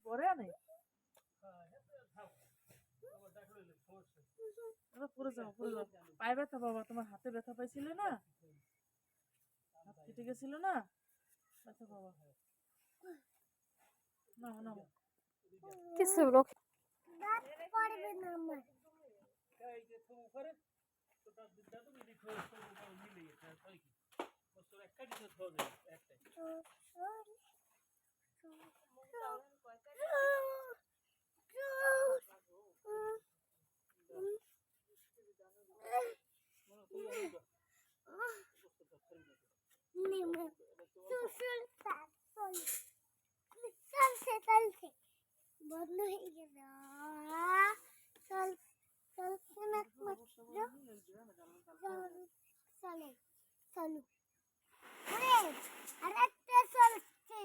পরে আনে পরে যাও পায়ে ব্যথা বাবা তোমার হাতে ব্যথা পাইছিল না হাত কেটে গেছিল না ব্যথা বাবা না না কিছু লোক পড়বে না আমার চলছে বন্ধ হয়ে গেল চল চলছে না চলে চলু আরেকটা চলছে